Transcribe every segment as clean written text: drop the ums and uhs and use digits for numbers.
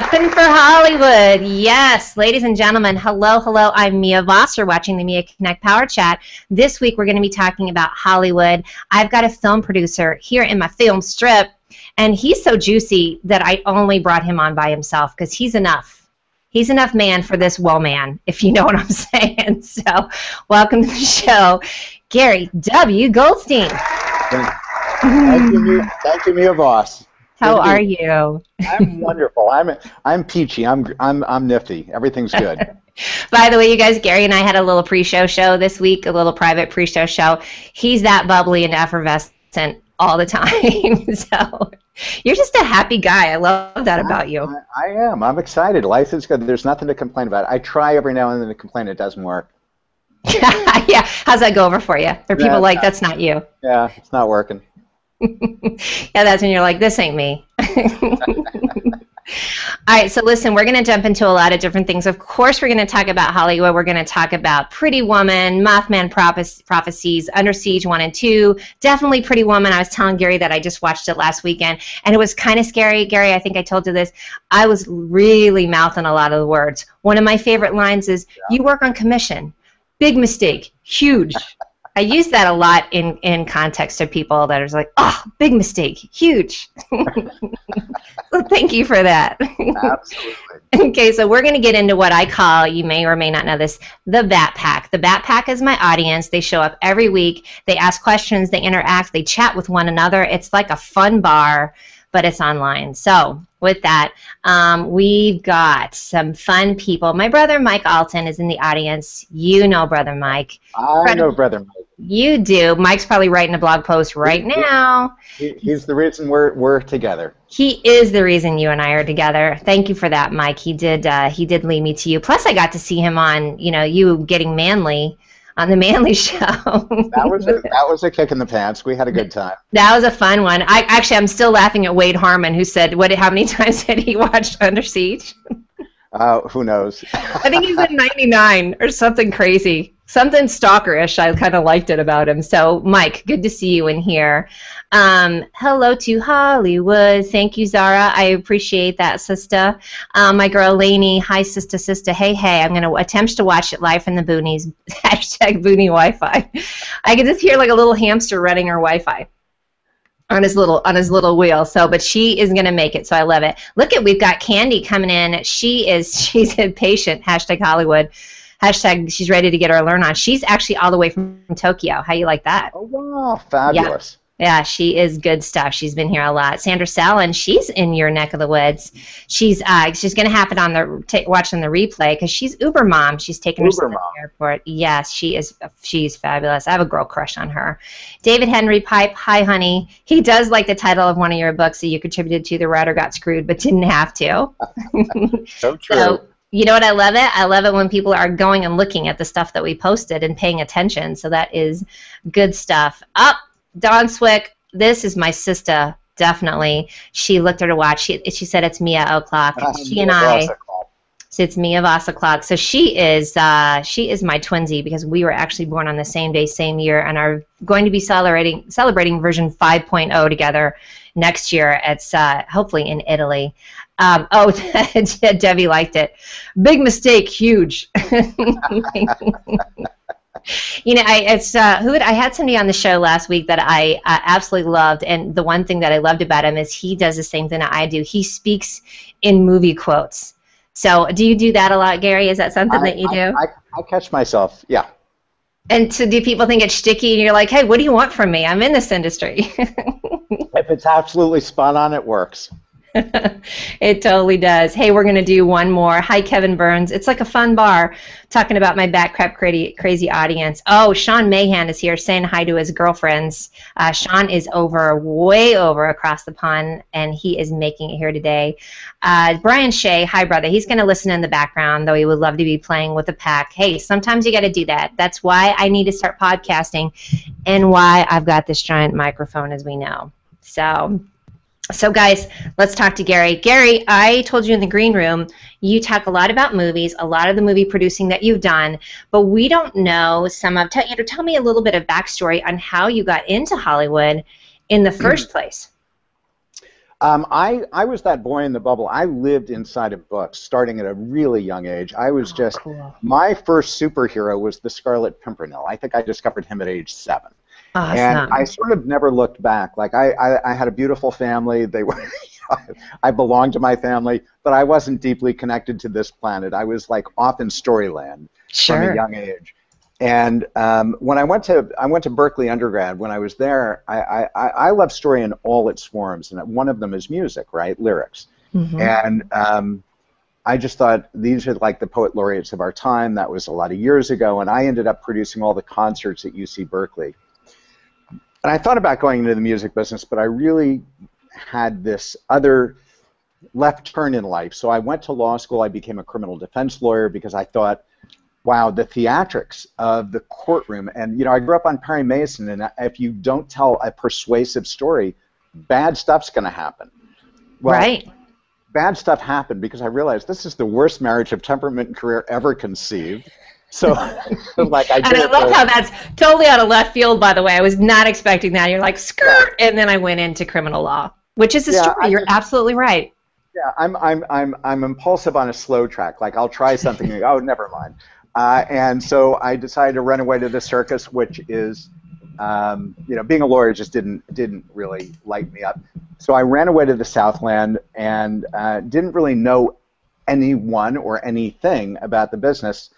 Repping for Hollywood. Yes, ladies and gentlemen, hello, hello. I'm Mia Voss. You're watching the Mia Connect Power Chat. This week we're going to be talking about Hollywood. I've got a film producer here in my film strip, and he's so juicy that I only brought him on by himself because he's enough. He's enough man for this woman, if you know what I'm saying. So welcome to the show, Gary W. Goldstein. Thank you, Mia Voss. How are you? I'm wonderful. I'm peachy. I'm nifty. Everything's good. By the way, you guys, Gary and I had a little pre-show show this week, a little private pre-show show. He's that bubbly and effervescent all the time. So you're just a happy guy. I love that about you. I am. I'm excited. Life is good. There's nothing to complain about. I try every now and then to complain. It doesn't work. Yeah. How's that go over for you? Are people like, that's not you? Yeah, it's not working. Yeah, that's when you're like, this ain't me. All right, so listen, we're going to jump into a lot of different things. Of course, we're going to talk about Hollywood. We're going to talk about Pretty Woman, Mothman Prophecies, Under Siege 1 and 2. Definitely Pretty Woman. I was telling Gary that I just watched it last weekend, and it was kind of scary. Gary, I think I told you this. I was really mouthing a lot of the words. One of my favorite lines is, you work on commission. Big mistake. Huge. I use that a lot in context to people that are like, oh, big mistake, huge. So thank you for that. Absolutely. Okay, so we're going to get into what I call, you may or may not know this, the Bat Pack. The Bat Pack is my audience. They show up every week. They ask questions. They interact. They chat with one another. It's like a fun bar, but it's online. So with that, we've got some fun people. My brother Mike Alton is in the audience. You know Brother Mike. I know Brother Mike. You do. Mike's probably writing a blog post right now. He's the reason we're together. He is the reason you and I are together. Thank you for that, Mike. He did lead me to you. Plus, I got to see him on, you getting manly on the Manly Show. That was a kick in the pants. We had a good time. That was a fun one. I'm still laughing at Wade Harmon, who said, how many times had he watched Under Siege? Who knows? I think he's in 99 or something crazy. Something stalkerish. I kind of liked it about him. So, Mike, good to see you in here. Hello to Hollywood. Thank you, Zara. I appreciate that, sister. My girl, Lainey. Hi, sister. Hey. I'm going to attempt to watch it live from the boonies. Hashtag Boonie Wi-Fi. I can just hear like a little hamster running her Wi-Fi on his little wheel. So, but she is going to make it, so I love it. Look we've got Candy coming in. She's impatient. Hashtag Hollywood. Hashtag she's ready to get her learn on. She's actually all the way from Tokyo. How you like that? Oh, wow. Fabulous. Yeah, she is good stuff. She's been here a lot. Sandra Sallin, she's in your neck of the woods. She's going to have it on watching the replay because she's Uber mom. She's taking her son to the airport. Yes, she's fabulous. I have a girl crush on her. David Henry Pipe, hi, honey. He does like the title of one of your books that you contributed to, The Writer Got Screwed, but didn't have to. So true. So, you know what I love it? I love it when people are going and looking at the stuff that we posted and paying attention. So that is good stuff. Dawn Swick, this is my sister, definitely. She looked at her watch. She said it's Mia o'clock. She and I. So it's Mia Voss o'clock. So she is my twinsy because we were actually born on the same day, same year, and are going to be celebrating version 5.0 together next year. It's hopefully in Italy. Debbie liked it. Big mistake, huge. I had somebody on the show last week that I absolutely loved, and the one thing that I loved about him is he does the same thing that I do. He speaks in movie quotes. So do you do that a lot, Gary? Is that something that you do? I catch myself, yeah. And so do people think it's sticky and you're like, hey, what do you want from me? I'm in this industry. If it's absolutely spot on, it works. It totally does. Hey, we're going to do one more. Hi, Kevin Burns. It's like a fun bar talking about my back crap crazy audience. Oh, Sean Mahan is here saying hi to his girlfriends. Sean is way over across the pond, and he is making it here today. Brian Shea, hi, brother. He's going to listen in the background, though he would love to be playing with the pack. Hey, sometimes you got to do that. That's why I need to start podcasting and why I've got this giant microphone, as we know. So guys, let's talk to Gary. Gary, I told you in the green room, you talk a lot about movies, a lot of the movie producing that you've done, but we don't know some of, tell me a little bit of backstory on how you got into Hollywood in the first place. I was that boy in the bubble. I lived inside of books starting at a really young age. I was just, Cool. my first superhero was the Scarlet Pimpernel. I think I discovered him at age 7. And I Awesome. sort of never looked back. Like I had a beautiful family. They were, I belonged to my family, but I wasn't deeply connected to this planet. I was like off in Storyland from a Sure. young age. And when I went to Berkeley undergrad. When I was there, I love story in all its forms, and one of them is music, right? Lyrics. Hmm. And I just thought these are like the poet laureates of our time. That was a lot of years ago, and I ended up producing all the concerts at UC Berkeley. And I thought about going into the music business, but I really had this other left turn in life. So I went to law school. I became a criminal defense lawyer because I thought, wow, the theatrics of the courtroom. And, you know, I grew up on Perry Mason, and if you don't tell a persuasive story, bad stuff's going to happen. Well, Right. bad stuff happened because I realized this is the worst marriage of temperament and career ever conceived. So, like, I And did I it love for, how that's totally out of left field, by the way. I was not expecting that. You're like, yeah, skirt. And then I went into criminal law, which is a yeah, story. You're absolutely right. yeah, I'm impulsive on a slow track. Like, I'll try something and go, oh, never mind. And so I decided to run away to the circus, which is, you know, being a lawyer just didn't really light me up. So I ran away to the Southland and didn't really know anyone or anything about the business.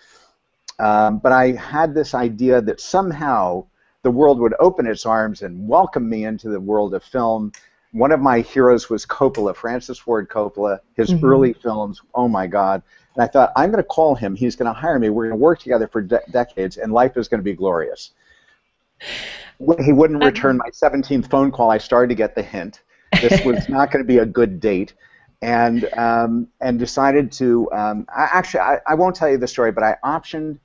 But I had this idea that somehow the world would open its arms and welcome me into the world of film. One of my heroes was Coppola, Francis Ford Coppola, his Hmm. early films, oh my God. And I thought, I'm going to call him, he's going to hire me, we're going to work together for decades, and life is going to be glorious. When he wouldn't return my 17th phone call, I started to get the hint. This was not going to be a good date. And decided to, I won't tell you the story, but I optioned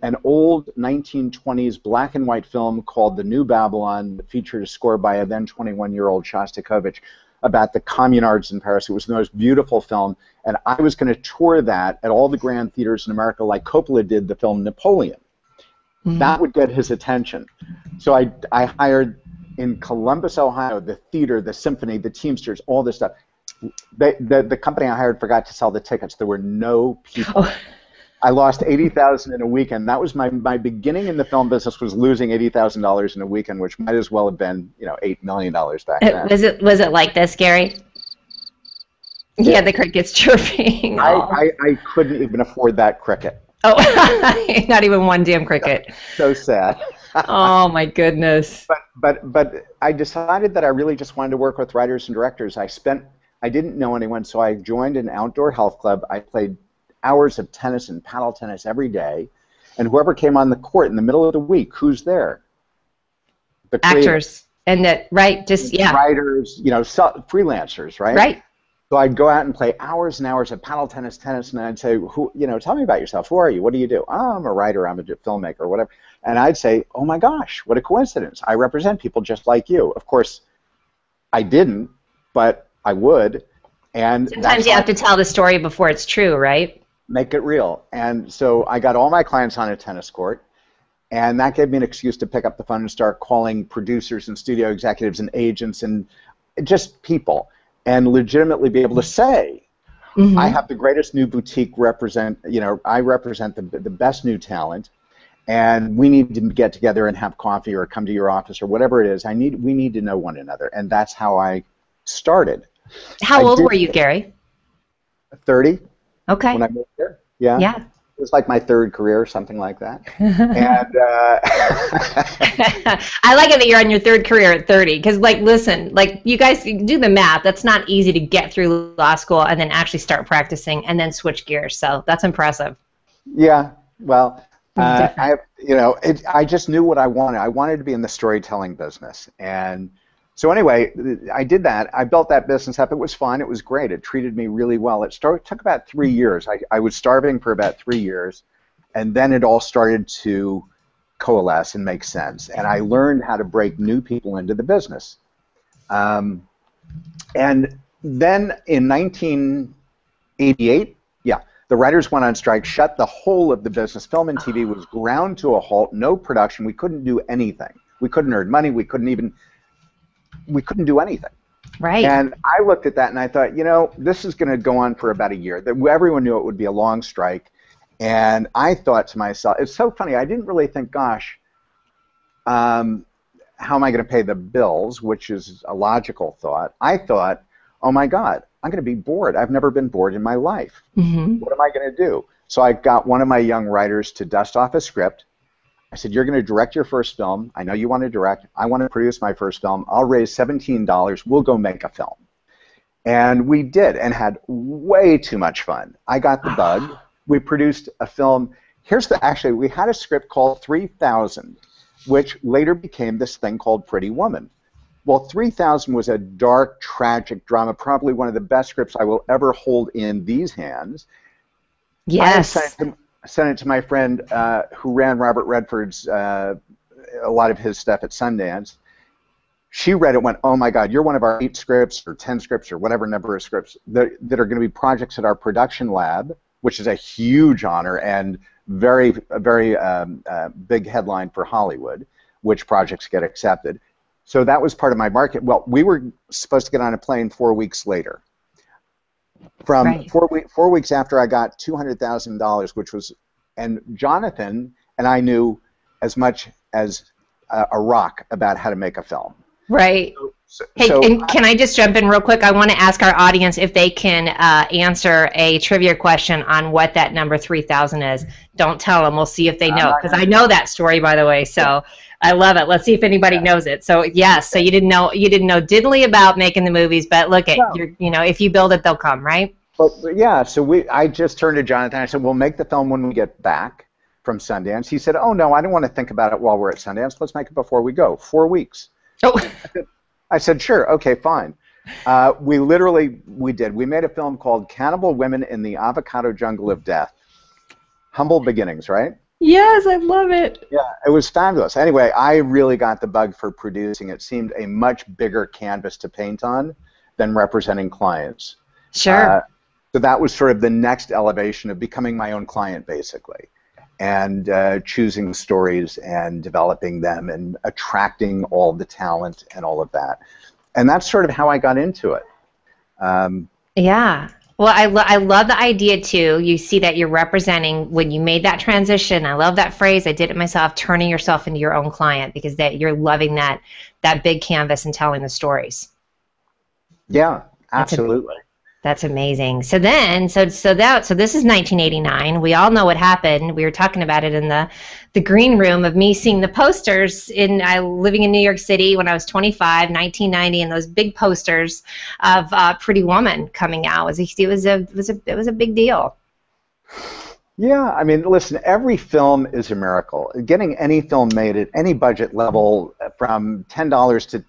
an old 1920s black and white film called The New Babylon that featured a score by a then 21-year-old Shostakovich about the communards in Paris. It was the most beautiful film, and I was going to tour that at all the grand theaters in America like Coppola did the film Napoleon. Hmm. That would get his attention. So I hired in Columbus, Ohio, the theater, the symphony, the Teamsters, all this stuff. The company I hired forgot to sell the tickets. There were no people. Oh, I lost $80,000 in a weekend. That was my beginning in the film business, was losing $80,000 in a weekend, which might as well have been, you know, $8 million back then. was it like this, Gary? Yeah, It, the crickets chirping. Oh, I couldn't even afford that cricket. oh, not even one damn cricket. So sad. Oh my goodness. But I decided that I really just wanted to work with writers and directors. I didn't know anyone, so I joined an outdoor health club. I played hours of tennis and paddle tennis every day, and whoever came on the court in the middle of the week, who's there? The creative, Actors and that, right? Just yeah, writers, you know, freelancers, right? right. So I'd go out and play hours and hours of paddle tennis, and I'd say, "Who, you know, tell me about yourself. Who are you? What do you do?" "Oh, I'm a writer. I'm a filmmaker, whatever." And I'd say, "Oh my gosh, what a coincidence! I represent people just like you." Of course, I didn't, but I would, and that's Sometimes you how I have to tell the story before it's true, right? make it real. And so I got all my clients on a tennis court, and that gave me an excuse to pick up the phone and start calling producers and studio executives and agents and just people, and legitimately be able to say, I Hmm. have the greatest new boutique I represent the best new talent, and we need to get together and have coffee or come to your office or whatever it is. We need to know one another. And that's how I started. I How old did were you, Gary? 30 when Okay. I moved here. Yeah. Yeah. It was like my third career, something like that. And I like it that you're on your third career at 30, because, like, listen, like, you guys do the math. That's not easy to get through law school and then actually start practicing and then switch gears. So that's impressive. yeah, well, It's different. I just knew what I wanted. I wanted to be in the storytelling business. And so anyway, I did that. I built that business up. It was fun. It was great. It treated me really well. Took about 3 years. I was starving for about 3 years, and then it all started to coalesce and make sense. And I learned how to break new people into the business. Um, and then in 1988, yeah, the writers went on strike, shut the whole of the business. Film and TV was ground to a halt, no production. We couldn't do anything. We couldn't earn money. We couldn't do anything. Right. And I looked at that and I thought, this is going to go on for about a year. Everyone knew it would be a long strike. And I thought to myself, it's so funny, I didn't really think, gosh, how am I going to pay the bills, which is a logical thought. I thought, oh my God, I'm going to be bored. I've never been bored in my life. Mm-hmm. What am I going to do? So I got one of my young writers to dust off a script. I said, you're going to direct your first film. I know you want to direct. I want to produce my first film. I'll raise $17. We'll go make a film. And we did, and had way too much fun. I got the bug. We produced a film. Actually, we had a script called 3000, which later became this thing called Pretty Woman. Well, 3000 was a dark, tragic drama, probably one of the best scripts I will ever hold in these hands. Yes. I sent it to my friend who ran Robert Redford's, a lot of his stuff at Sundance. She read it, went, oh my God, you're one of our 8 scripts or 10 scripts or whatever number of scripts that are going to be projects at our production lab, which is a huge honor and very big headline for Hollywood, which projects get accepted. So that was part of my market. Well, we were supposed to get on a plane 4 weeks later. From Right. 4 weeks after I got $200,000, which was, and Jonathan and I knew as much as a rock about how to make a film. Right. Hey, and can I just jump in real quick? I want to ask our audience if they can answer a trivia question on what that number 3000 is. Don't tell them. We'll see if they know, because I know that story, by the way. So I love it. Let's see if anybody knows it. So yes, so you didn't know diddly about making the movies, but look at if you build it, they'll come, right? Well, yeah. So I just turned to Jonathan. I said, "We'll make the film when we get back from Sundance." He said, "Oh no, I don't want to think about it while we're at Sundance. Let's make it before we go. 4 weeks." Oh. I said, sure, okay, fine. We did. We made a film called Cannibal Women in the Avocado Jungle of Death. Humble beginnings, right? Yes, I love it. Yeah, it was fabulous. Anyway, I really got the bug for producing. It seemed a much bigger canvas to paint on than representing clients. Sure. So that was sort of the next elevation of becoming my own client, basically, and choosing stories and developing them and attracting all the talent and all of that. And that's sort of how I got into it. Yeah. Well, I love the idea, too. You see that you're representing, when you made that transition, I love that phrase, I did it myself, turning yourself into your own client, because that you're loving that big canvas and telling the stories. Yeah, absolutely. That's amazing. So then, so this is 1989. We all know what happened. We were talking about it in the green room of me seeing the posters living in New York City when I was 25, 1990, and those big posters of Pretty Woman coming out. It was a big deal. Yeah, I mean, listen, every film is a miracle. Getting any film made at any budget level, from $10 to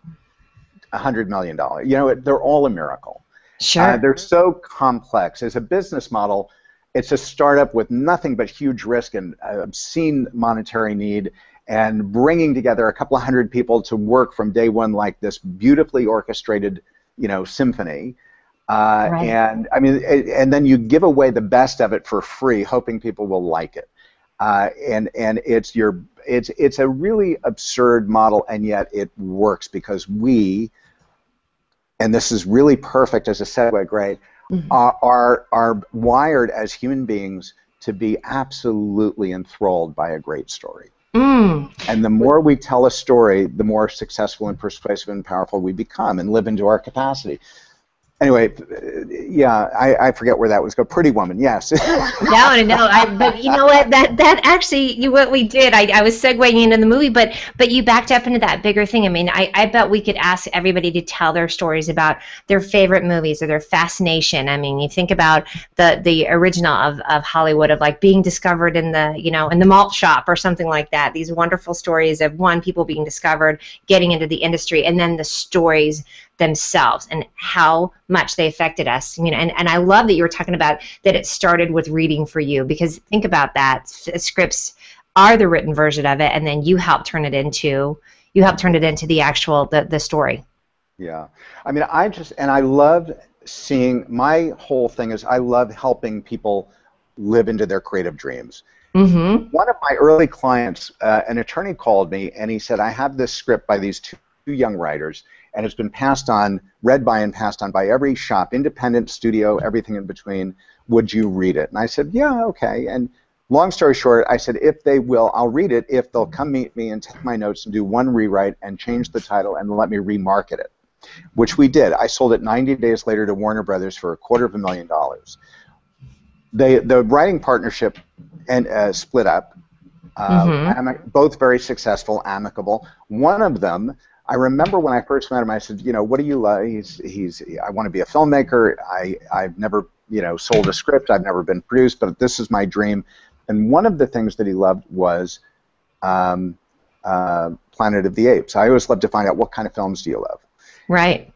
$100 million, they're all a miracle. Sure. They're so complex. As a business model, it's a startup with nothing but huge risk and obscene monetary need, and bringing together a couple of hundred people to work from day one like this beautifully orchestrated, symphony. Right. And I mean, and then you give away the best of it for free, hoping people will like it. And it's a really absurd model, and yet it works because and this is really perfect as a segue, great, are wired as human beings to be absolutely enthralled by a great story. And the more we tell a story, the more successful and persuasive and powerful we become and live into our capacity. Anyway, yeah, I forget where that was going. Pretty Woman, yes. No. But you know what? That actually, what we did, I was segueing into the movie, but you backed up into that bigger thing. I mean, I bet we could ask everybody to tell their stories about their favorite movies or their fascination. I mean, you think about the original of Hollywood, of like being discovered in the malt shop or something like that. These wonderful stories of people being discovered, getting into the industry, and then the stories themselves and how much they affected us. And I love that you were talking about that it started with reading for you, because think about that. Scripts are the written version of it, and then you help turn it into the actual the story. Yeah. I mean, I love seeing, my whole thing is I love helping people live into their creative dreams. Mm-hmm. One of my early clients, an attorney, called me and he said, I have this script by these two young writers, and it's been passed on, read by and passed on by every shop, independent, studio, everything in between. Would you read it? And I said, yeah, okay. And long story short, I said, if they will, I'll read it if they'll come meet me and take my notes and do one rewrite and change the title and let me remarket it, which we did. I sold it 90 days later to Warner Brothers for $250,000. The writing partnership split up. Both very successful, amicable. One of them, I remember when I first met him, I said, what do you love? I want to be a filmmaker. I've never, sold a script. I've never been produced, but this is my dream. And one of the things that he loved was Planet of the Apes. I always love to find out, what kind of films do you love? Right.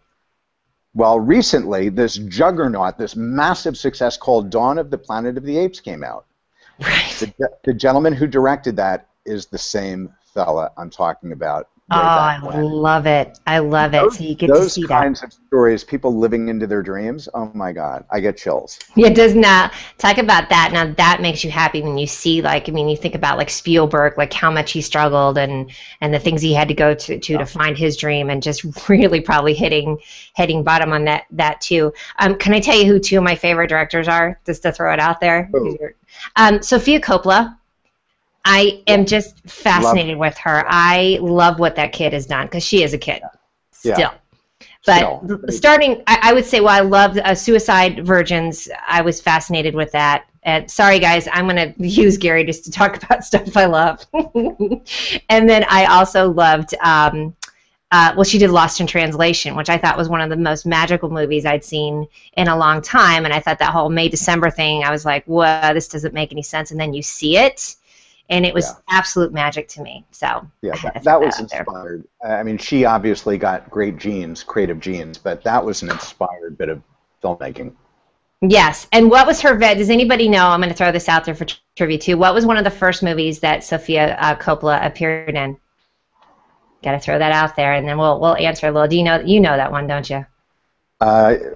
Well, recently, this juggernaut, this massive success called Dawn of the Planet of the Apes came out. Right. The gentleman who directed that is the same fella I'm talking about. I love it. I love it. So you get to see that. Those kinds of stories, people living into their dreams, oh my God, I get chills. Yeah, it does not. Talk about that. Now that makes you happy when you see, you think about like Spielberg, like how much he struggled and the things he had to go to find his dream, and just really probably hitting bottom on that too. Can I tell you who two of my favorite directors are, just to throw it out there? Sofia Coppola. I am just fascinated with her. I love what that kid has done, because she is a kid still. But starting, I would say, I loved Suicide Virgins. I was fascinated with that. And sorry, guys, I'm going to use Gary just to talk about stuff I love. And then I also loved, she did Lost in Translation, which I thought was one of the most magical movies I'd seen in a long time. And I thought that whole May-December thing, I was like, whoa, this doesn't make any sense. And then you see it. And it was absolute magic to me. So that was inspired. I mean, she obviously got great genes, creative genes, but that was an inspired bit of filmmaking. Yes. And what was her does anybody know? I'm going to throw this out there for trivia too. What was one of the first movies that Sofia Coppola appeared in? Got to throw that out there, and then we'll answer a little. Do you know that one, don't you?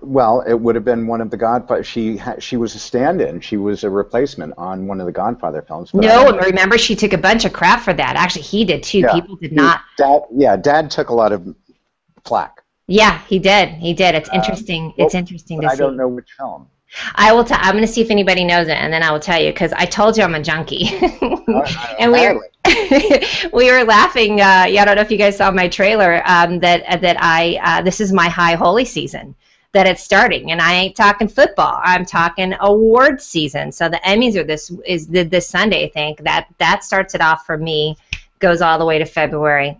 Well, it would have been one of the Godfather. She was a stand-in. She was a replacement on one of the Godfather films. No, remember, she took a bunch of crap for that. Actually, he did too. Yeah, people did not. Dad took a lot of flack. Yeah, he did. It's interesting. It's interesting to see. I don't know which film. I will. I'm going to see if anybody knows it, and then I will tell you, because I told you I'm a junkie. And we were laughing. I don't know if you guys saw my trailer. This is my high holy season. That it's starting, and I ain't talking football. I'm talking awards season. So the Emmys are this Sunday, I think. That starts it off for me. Goes all the way to February.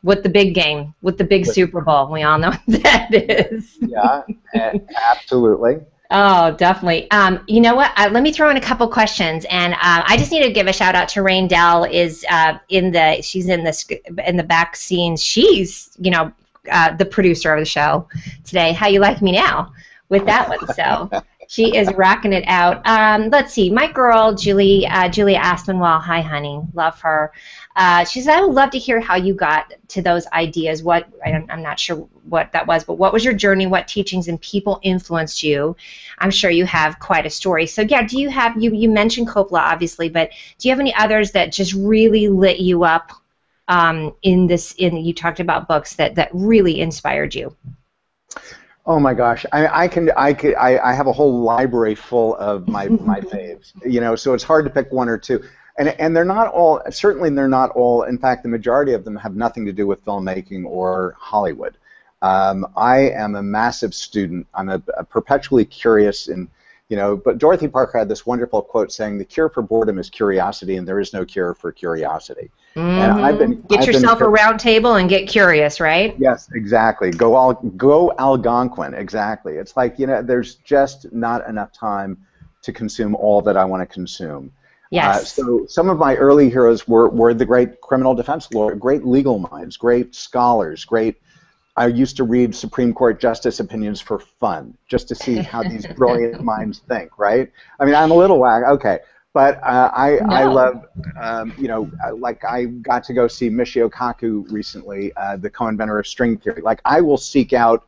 With the big game, with the big Super Bowl. We all know what that is. Yeah, absolutely. Oh, definitely. You know what? Let me throw in a couple questions, and I just need to give a shout out to Rain Dell. She's in the back scenes. She's the producer of the show today. How You Like Me Now with that one. So she is rocking it out. Let's see. My girl Julia Aspinwall. Hi, honey. Love her. She said, I would love to hear how you got to those ideas. I'm not sure what that was, but what was your journey? What teachings and people influenced you? I'm sure you have quite a story. So yeah, do you have, you mentioned Coppola obviously, but do you have any others that just really lit you up you talked about books that really inspired you? Oh my gosh, I have a whole library full of my faves, so it's hard to pick one or two. And they're not all, certainly they're not all, in fact, the majority of them have nothing to do with filmmaking or Hollywood. I am a massive student. I'm a perpetually curious, but Dorothy Parker had this wonderful quote saying, the cure for boredom is curiosity, and there is no cure for curiosity. Mm-hmm. And get yourself a round table and get curious, right? Yes, exactly. Go Algonquin, exactly. It's like, there's just not enough time to consume all that I want to consume. Yes. So some of my early heroes were the great criminal defense lawyers, great legal minds, great scholars, I used to read Supreme Court justice opinions for fun, just to see how these brilliant minds think, right? I mean, I'm a little wag, okay, but I love, like I got to go see Michio Kaku recently, the co-inventor of string theory. Like, I will seek out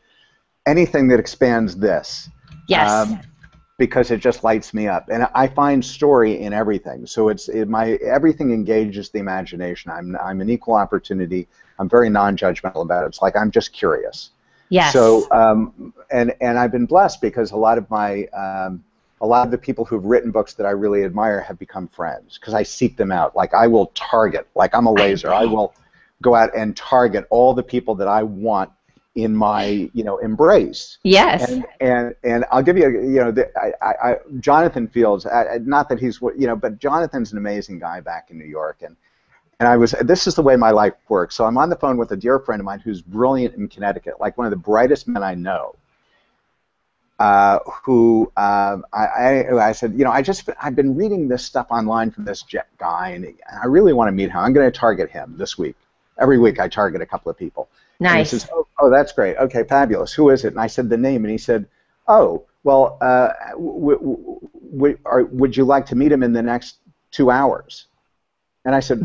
anything that expands this. Yes. because it just lights me up. And I find story in everything. So everything engages the imagination. I'm an equal opportunity. I'm very non-judgmental about it. It's like I'm just curious. Yes. So and I've been blessed because a lot of the people who've written books that I really admire have become friends because I seek them out. Like I will target, like I'm a laser. I will go out and target all the people that I want in my, embrace. Yes. And I'll give you, Jonathan Fields, not that he's, but Jonathan's an amazing guy back in New York. And this is the way my life works. So I'm on the phone with a dear friend of mine who's brilliant in Connecticut, like one of the brightest men I know, I said, I've been reading this stuff online from this guy, and I really want to meet him. I'm going to target him this week. Every week I target a couple of people. Nice. And he says, oh, that's great. Okay, fabulous. Who is it? And I said the name, and he said, oh, well, would you like to meet him in the next 2 hours? And I said,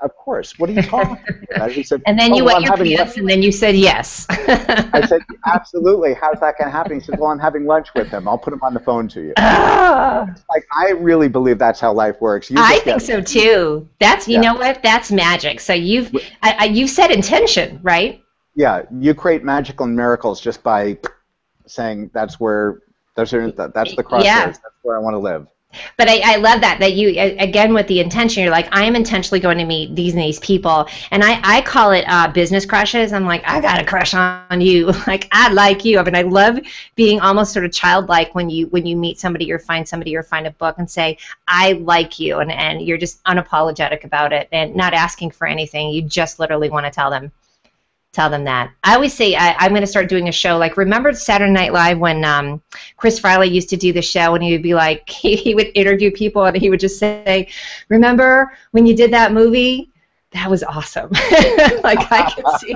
of course. What are you talking about? He said, and then you wet your pants, and then you said yes. I said, absolutely. How's that going to happen? He said, well, I'm having lunch with him. I'll put him on the phone to you. Like, I really believe that's how life works. I think so too. You know what? That's magic. So you've set intention, right? Yeah, you create magical miracles just by saying that's the crossroads. Yeah. That's where I want to live. But I love that you, again, with the intention, you're like, I am intentionally going to meet these and these people. And I call it business crushes. I'm like, I got a crush on you. Like, I like you. I mean, I love being almost sort of childlike when you meet somebody or find somebody or find a book and say, I like you. And you're just unapologetic about it and not asking for anything. You just literally want to tell them that. I always say I'm going to start doing a show. Like, remember Saturday Night Live when Chris Farley used to do the show and he would be like, he would interview people and he would just say, remember when you did that movie? That was awesome. Like, I can see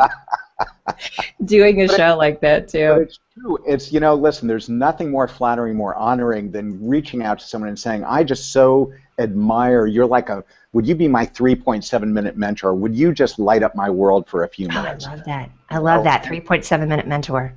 doing a show like that too. But it's true. It's, listen, there's nothing more flattering, more honoring than reaching out to someone and saying, I just so admire, would you be my 3.7-minute mentor? Would you just light up my world for a few minutes? I love that. I love that 3.7-minute mentor.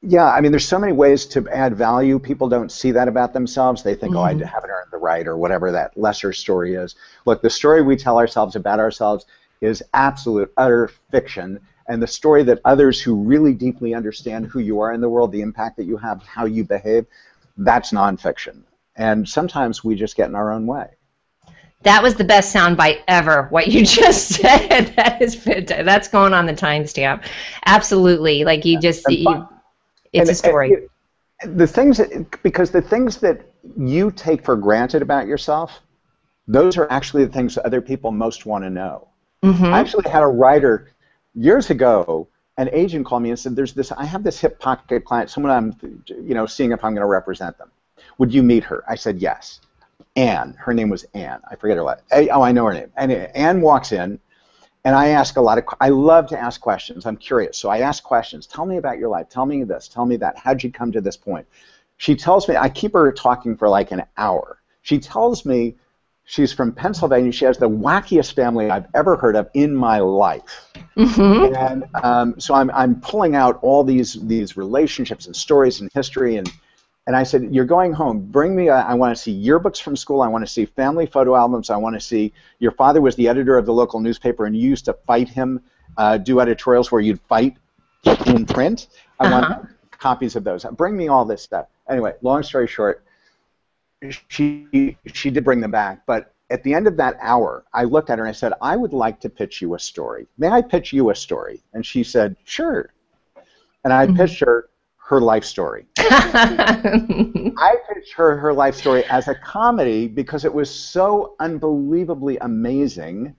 Yeah, I mean, there's so many ways to add value. People don't see that about themselves. They think, I haven't earned the right, or whatever that lesser story is. Look, the story we tell ourselves about ourselves is absolute, utter fiction. And the story that others who really deeply understand who you are in the world, the impact that you have, how you behave, that's nonfiction. And sometimes we just get in our own way. That was the best soundbite ever, what you just said. That is fantastic. That's going on the timestamp. Absolutely. Like, it's a story. Because the things that you take for granted about yourself, those are actually the things that other people most want to know. I actually had a writer years ago, an agent called me and said, I have this hip pocket client, someone I'm seeing if I'm going to represent them. Would you meet her? I said, yes. Anne. Her name was Anne. I forget her last. Oh, I know her name. And Anne walks in, and I ask I love to ask questions. I'm curious. So I ask questions. Tell me about your life. Tell me this. Tell me that. How'd you come to this point? She tells me, I keep her talking for like an hour. She tells me she's from Pennsylvania. She has the wackiest family I've ever heard of in my life. And so I'm pulling out all these relationships and stories and history, and I said, you're going home. Bring me, I want to see yearbooks from school. I want to see family photo albums. I want to see, your father was the editor of the local newspaper, and you used to fight him, do editorials where you'd fight in print. I want copies of those. Bring me all this stuff. Anyway, long story short, she did bring them back. But at the end of that hour, I looked at her and I said, I would like to pitch you a story. May I pitch you a story? And she said, sure. And I pitched her life story. I pitched her life story as a comedy because it was so unbelievably amazing.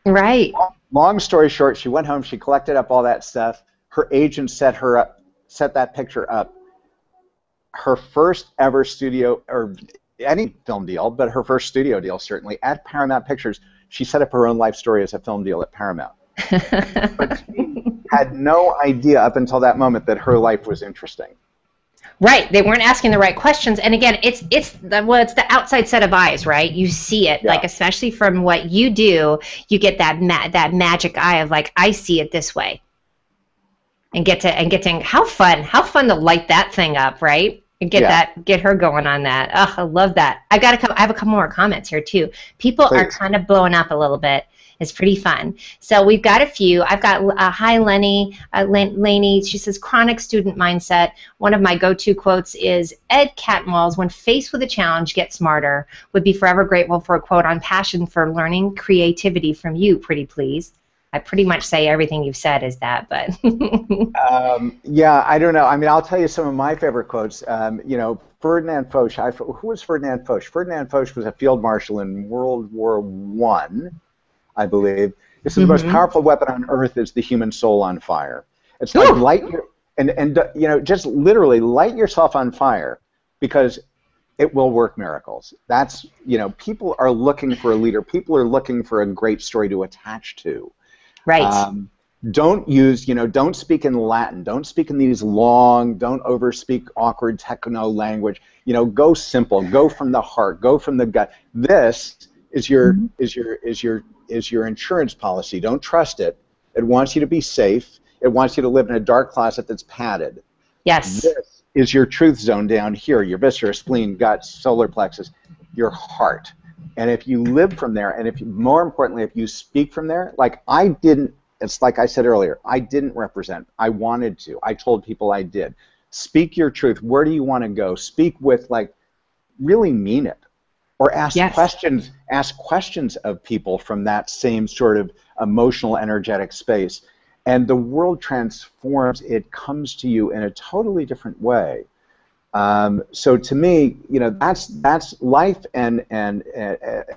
Right. Long story short, she went home, she collected up all that stuff. Her agent set that picture up. Her first ever studio, or any film deal, but her first studio deal certainly, at Paramount Pictures. She set up her own life story as a film deal at Paramount. But she had no idea up until that moment that her life was interesting. Right. They weren't asking the right questions. And again, it's the outside set of eyes, right? You see it, like, especially from what you do, you get that magic eye of like, I see it this way. And get to how fun to light that thing up, right? and get her going on that. Oh, I love that. I have a couple more comments here too. People are kind of blowing up a little bit. It's pretty fun. So we've got a few. I've got hi Lenny, Lainey. She says chronic student mindset. One of my go-to quotes is Ed Catmull's "When faced with a challenge, get smarter." Would be forever grateful for a quote on passion for learning creativity from you, pretty please. I pretty much say everything you've said is that, but yeah, I don't know. I mean, I'll tell you some of my favorite quotes. You know, Ferdinand Foch. Who was Ferdinand Foch? Ferdinand Foch was a field marshal in World War I believe. This is the most powerful weapon on earth is the human soul on fire. It's like light your, and you know, just literally light yourself on fire because it will work miracles. That's, you know, people are looking for a leader. People are looking for a great story to attach to. Right. Don't use, you know, don't speak in Latin. Don't speak in these long, don't overspeak awkward techno language. You know, go simple, go from the heart, go from the gut. This is your insurance policy. Don't trust it. It wants you to be safe. It wants you to live in a dark closet that's padded. Yes. This is your truth zone down here, your viscera, spleen, gut, solar plexus, your heart. And if you live from there, and if you, more importantly, if you speak from there, like I didn't, it's like I said earlier, I didn't represent. I wanted to. I told people I did. Speak your truth. Where do you want to go? Speak with, like, really mean it. Or ask questions. Ask questions of people from that same sort of emotional, energetic space, and the world transforms. It comes to you in a totally different way. So to me, you know, that's life, and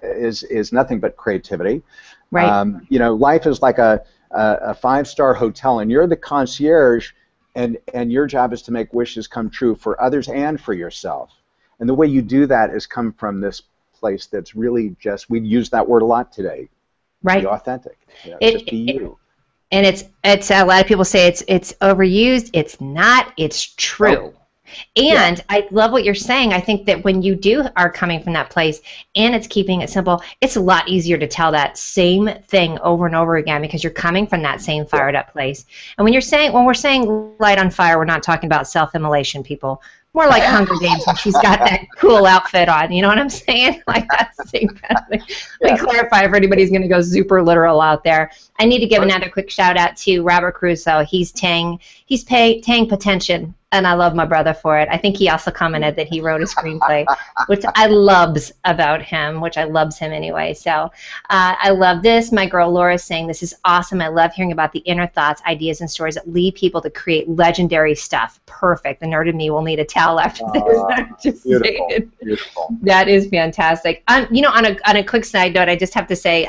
is nothing but creativity. Right. You know, life is like a 5-star hotel, and you're the concierge, and your job is to make wishes come true for others and for yourself. And the way you do that is come from this place that's really just, we use that word a lot today. Right. Be authentic. You know, just be you. And it's a lot of people say it's overused. It's not. It's true. And I love what you're saying. I think that when you are coming from that place and it's keeping it simple, it's a lot easier to tell that same thing over and over again because you're coming from that same fired up place. And when we're saying light on fire, we're not talking about self-immolation, people. More like Hunger Games when she's got that cool outfit on. You know what I'm saying? Like that's the same kind of thing. Let me clarify for anybody's going to go super literal out there. I need to give another quick shout out to Robert Crusoe. He's paying attention, and I love my brother for it. I think he also commented that he wrote a screenplay, which I loves about him, which I loves him anyway. So I love this. My girl Laura's saying this is awesome. I love hearing about the inner thoughts, ideas, and stories that lead people to create legendary stuff. Perfect. The nerd in me will need a towel after this. Beautiful. Beautiful. That is fantastic. You know, on a quick side note, I just have to say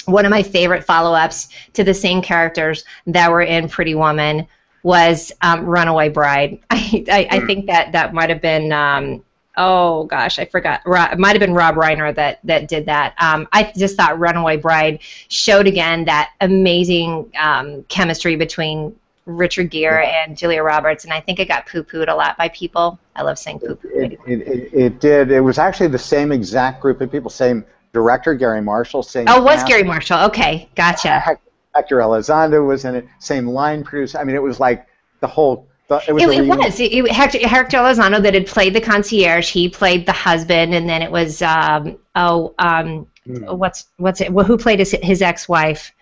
one of my favorite follow-ups to the same characters that were in Pretty Woman was Runaway Bride. I think that might have been, oh gosh, I forgot. It might have been Rob Reiner that did that. I just thought Runaway Bride showed again that amazing chemistry between Richard Gere and Julia Roberts, and I think it got poo-pooed a lot by people. I love saying poo-poo. It did. It was actually the same exact group of people, same director, Gary Marshall, same Oh, it was Gary Marshall. Okay, gotcha. Hector Elizondo was in it, same line producer. I mean, it was like the whole... Hector Elizondo that had played the concierge. He played the husband, and then it was who played his ex-wife?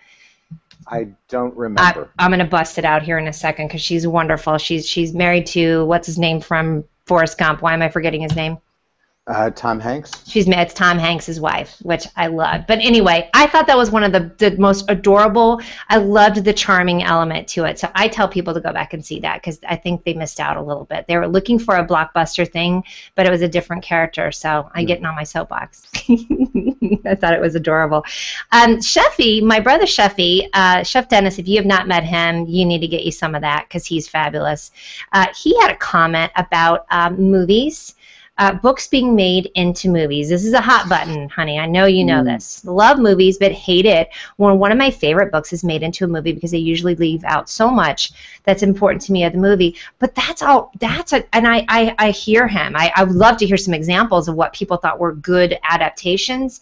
I don't remember. I'm gonna bust it out here in a second because she's wonderful. She's married to what's his name from Forrest Gump. Why am I forgetting his name? Tom Hanks. It's Tom Hanks' wife, which I love. But anyway, I thought that was one of the most adorable. I loved the charming element to it. So I tell people to go back and see that because I think they missed out a little bit. They were looking for a blockbuster thing, but it was a different character. So I'm getting on my soapbox. I thought it was adorable. Sheffy, my brother Sheffy, Chef Dennis, if you have not met him, you need to get you some of that because he's fabulous. He had a comment about movies. Books being made into movies. This is a hot button, honey. I know you know this. Love movies, but hate it when one of my favorite books is made into a movie because they usually leave out so much that's important to me of the movie. But and I hear him. I would love to hear some examples of what people thought were good adaptations.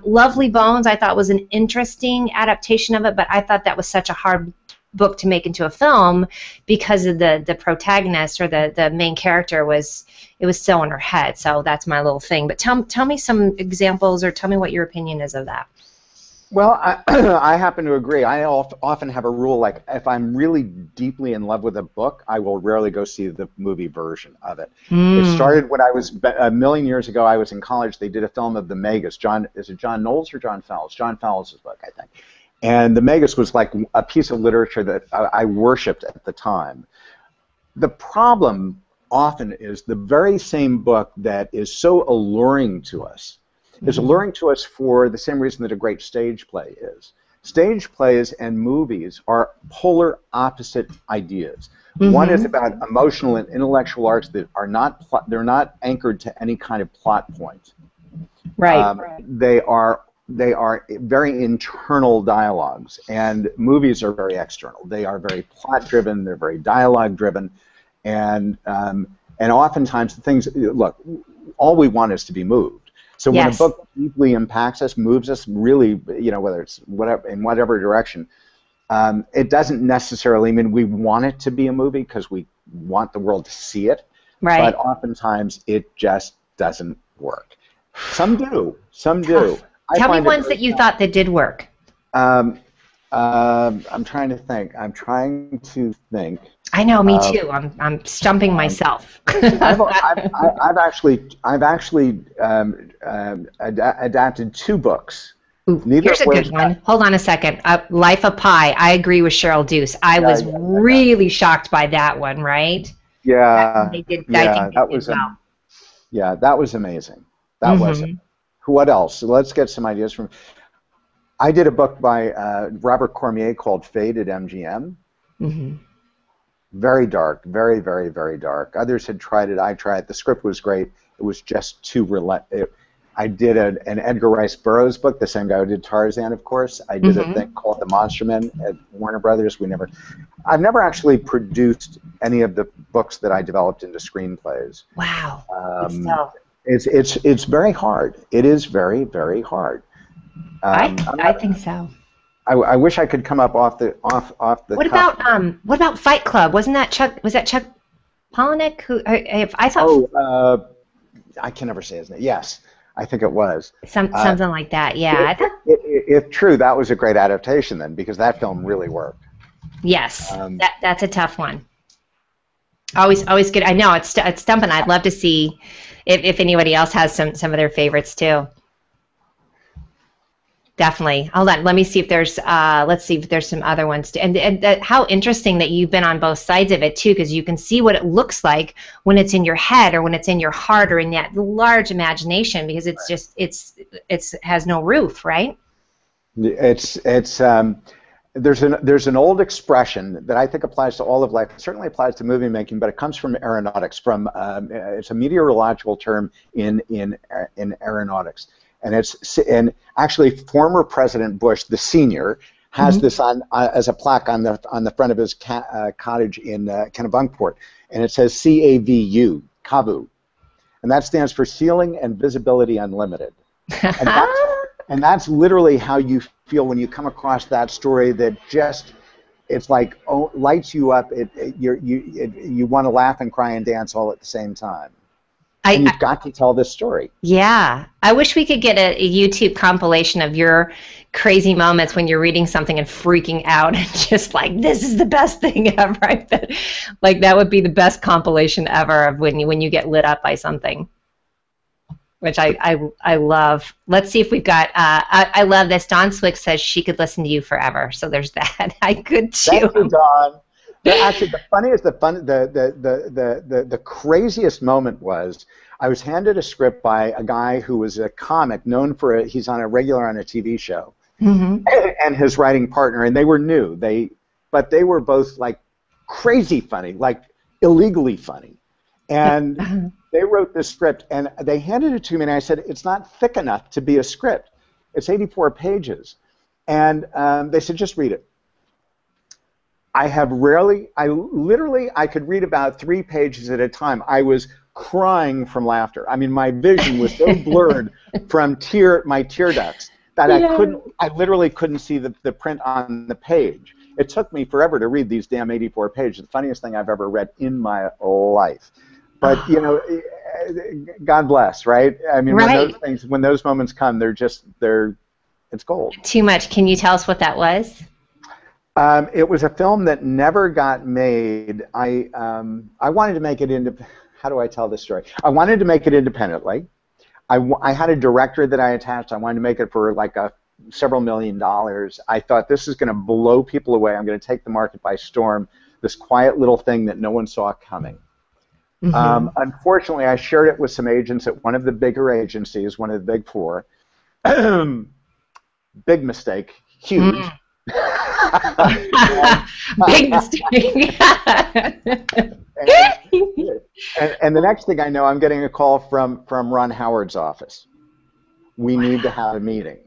Lovely Bones, I thought was an interesting adaptation of it, but I thought that was such a hard book to make into a film because of the protagonist, or the main character was so in her head. So that's my little thing. But tell me some examples, or tell me what your opinion is of that. Well, I happen to agree. I often have a rule, like if I'm really deeply in love with a book, I will rarely go see the movie version of it. It started when I was a million years ago. I was in college. They did a film of the Magus. Is it John Knowles or John Fowles? John Fowles' book, I think. And the Magus was like a piece of literature that I worshipped at the time. The problem often is the very same book that is so alluring to us is alluring to us for the same reason that a great stage play is. Stage plays and movies are polar opposite ideas. One is about emotional and intellectual arts that are they're not anchored to any kind of plot point. Right. They are very internal dialogues, and movies are very external. They are very plot driven. They're very dialogue driven, and oftentimes the things, look, all we want is to be moved. So when a book deeply impacts us, moves us, really, whether it's in whatever direction, it doesn't necessarily mean we want it to be a movie because we want the world to see it. Right. But oftentimes it just doesn't work. Some do. Some do. Tell me ones that you thought that did work. I'm trying to think. I know, me too. I'm stumping myself. I've actually adapted 2 books. Ooh, here's a good one. Hold on a second. Life of Pi. I agree with Cheryl Deuce. I was really shocked by that one. Right? Yeah. They did. I think that was well. Yeah, that was amazing. That was. What else? Let's get some ideas from. I did a book by Robert Cormier called Fade at MGM. Very dark, very, very, very dark. Others had tried it. I tried it. The script was great. It was just too relentless. I did an Edgar Rice Burroughs book, the same guy who did Tarzan, of course. I did a thing called The Monster Men at Warner Brothers. I've never actually produced any of the books that I developed into screenplays. Wow. It's very hard. It is very, very hard. I think so. I wish I could come up off the What about Fight Club? Was that Chuck Palahniuk who I thought? Oh, I can never say his name. Yes, I think it was something like that. Yeah. If true, that was a great adaptation then, because that film really worked. Yes, that's a tough one. Always good. I know it's stumping. I'd love to see if anybody else has some of their favorites too. Definitely. Hold on. Let me see if there's. Let's see if there's some other ones too. And how interesting that you've been on both sides of it too, because you can see what it looks like when it's in your head or when it's in your heart or in that large imagination, because it's just it's has no roof, right? There's an old expression that I think applies to all of life. It certainly applies to movie making, but it comes from aeronautics. It's a meteorological term in aeronautics. And actually, former President Bush, the senior, has this on as a plaque on the front of his cottage in Kennebunkport, and it says CAVU, CAVU, and that stands for Ceiling and Visibility Unlimited. And that's literally how you feel when you come across that story that just it's like lights you up. You want to laugh and cry and dance all at the same time. And you've got to tell this story. Yeah. I wish we could get a YouTube compilation of your crazy moments when you're reading something and freaking out and just like, this is the best thing ever. I bet. Like, that would be the best compilation ever of when you get lit up by something, which I love. Let's see if we've got, I love this. Dawn Swick says she could listen to you forever. So there's that. I could too. Thank you, Dawn. Actually, the funniest, the craziest moment was I was handed a script by a guy who was a comic known for he's on a regular on a TV show, and his writing partner, and they were new. But they were both like crazy funny, like illegally funny, and they wrote this script and they handed it to me, and I said, it's not thick enough to be a script. It's 84 pages, and they said, just read it. I could read about 3 pages at a time. I was crying from laughter. I mean, my vision was so blurred from my tear ducts that I literally couldn't see the print on the page. It took me forever to read these damn 84 pages. The funniest thing I've ever read in my life. But, you know, God bless, right? I mean, Right. when those moments come, it's gold. Too much. Can you tell us what that was? It was a film that never got made. I wanted to make it into. How do I tell this story? I wanted to make it independently. I had a director that I attached. I wanted to make it for like several $1 million. I thought this is going to blow people away. I'm going to take the market by storm. This quiet little thing that no one saw coming. Mm-hmm. Unfortunately, I shared it with some agents at one of the bigger agencies, one of the big four. Big mistake. Huge. Big mistake. and the next thing I know, I'm getting a call from Ron Howard's office. We need to have a meeting.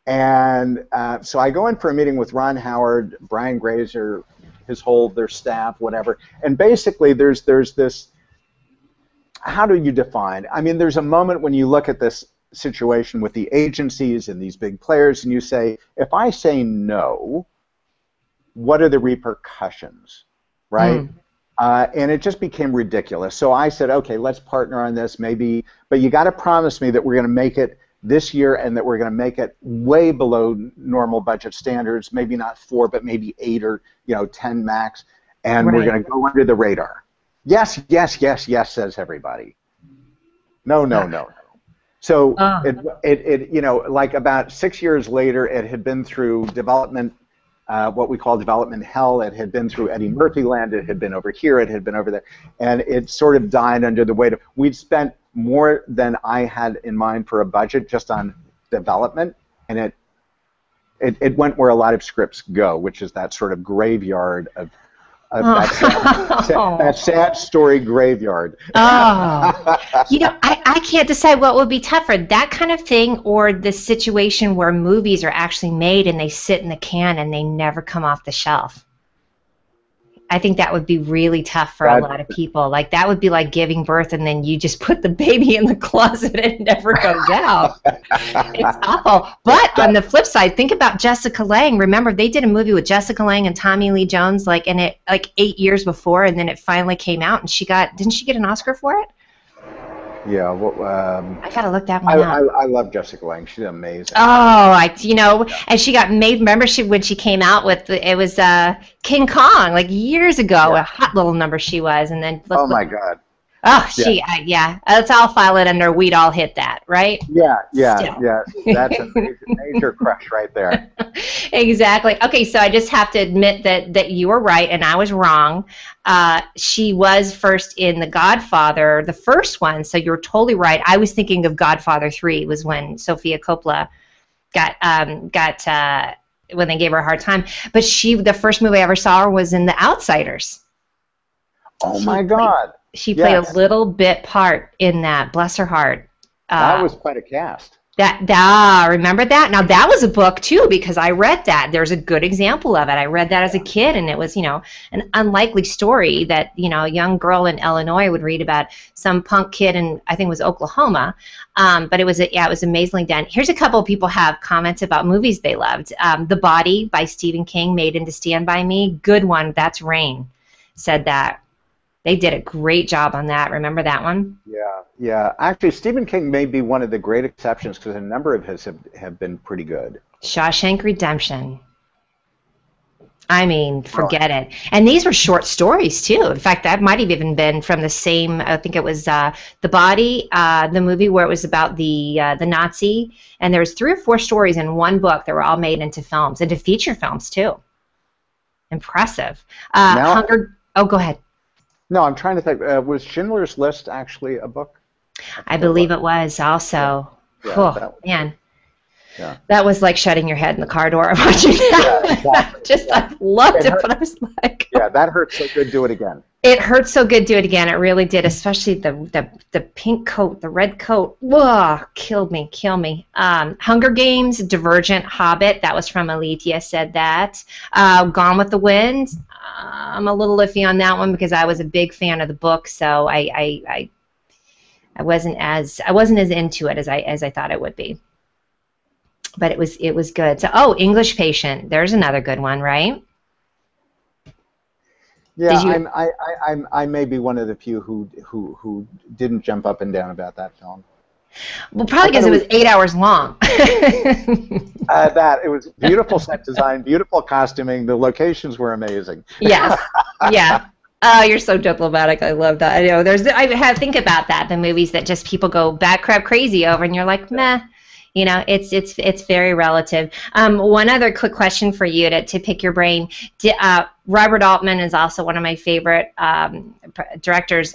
And so I go in for a meeting with Ron Howard, Brian Grazer, their staff, whatever. And basically there's this, how do you define? I mean, there's a moment when you look at this situation with the agencies and these big players and you say, if I say no, what are the repercussions, right? And it just became ridiculous. So I said, okay, let's partner on this maybe, but you got to promise me that we're going to make it this year and that we're going to make it way below normal budget standards, maybe not 4, but maybe 8 or 10 max, and we're going to go under the radar. Yes, yes, yes, yes, says everybody. No. So it like about 6 years later, it had been through development, what we call development hell. It had been through Eddie Murphy land. It had been over here. It had been over there, and it sort of died under the weight of. We'd spent more than I had in mind for a budget just on development, and it went where a lot of scripts go, which is that sort of graveyard of that sad story graveyard. I can't decide what would be tougher, that kind of thing or the situation where movies are actually made and they sit in the can and they never come off the shelf. I think that would be really tough for a lot of people. Like that would be like giving birth and then you just put the baby in the closet and it never goes out. It's awful. But on the flip side, think about Jessica Lange. Remember, they did a movie with Jessica Lange and Tommy Lee Jones like 8 years before, and then it finally came out, and didn't she get an Oscar for it? Yeah, well, I gotta look that one up. I love Jessica Lange. She's amazing. Oh, and she got made. Remember, when she came out with it was King Kong, like years ago. Yeah. A hot little number she was, and then my God. Oh, let's all file it under we'd all hit that, right? Yeah. That's a major crush right there. Exactly. Okay, so I just have to admit that you were right and I was wrong. She was first in The Godfather, the first one, so you're totally right. I was thinking of Godfather 3 was when Sofia Coppola got when they gave her a hard time. But the first movie I ever saw her was in The Outsiders. Oh my God. She played a little bit part in that. Bless her heart. That was quite a cast. Remember that? Now that was a book too, because I read that. There's a good example of it. I read that as a kid, and it was, an unlikely story that, a young girl in Illinois would read about some punk kid in, I think it was Oklahoma. But it was amazingly done. Here's a couple of people have comments about movies they loved. The Body by Stephen King, made into Stand By Me. Good one. That's Rain. Said that. They did a great job on that. Remember that one? Yeah. Actually, Stephen King may be one of the great exceptions because a number of his have been pretty good. Shawshank Redemption. I mean, forget it. And these were short stories, too. In fact, that might have even been from the same, I think it was The Body, the movie where it was about the Nazi. And there was 3 or 4 stories in one book that were all made into films, into feature films, too. Impressive. Oh, go ahead. No, I'm trying to think. Was Schindler's List actually a book? I believe it was also. Yeah, man. Yeah. That was like shutting your head in the car door watching that. Yeah, exactly. I loved it, but I was like... Yeah, that hurts so good, do it again. It hurts so good, do it again. It really did, especially the pink coat, the red coat. Whoa, kill me. Hunger Games, Divergent, Hobbit, that was from Alethea, said that. Gone with the Wind, I'm a little iffy on that one because I was a big fan of the book, so I wasn't as into it as I thought I would be. But it was good. So English Patient, there's another good one, right? Yeah, Did you? I may be one of the few who didn't jump up and down about that film. Well, I probably thought because it it was was 8 hours long. that it was beautiful set design, beautiful costuming. The locations were amazing. Yes. Yeah. Oh, you're so diplomatic. I love that. I know think about that, the movies that just people go bat crap crazy over, and you're like, meh. It's very relative. One other quick question for you to pick your brain. Robert Altman is also one of my favorite directors.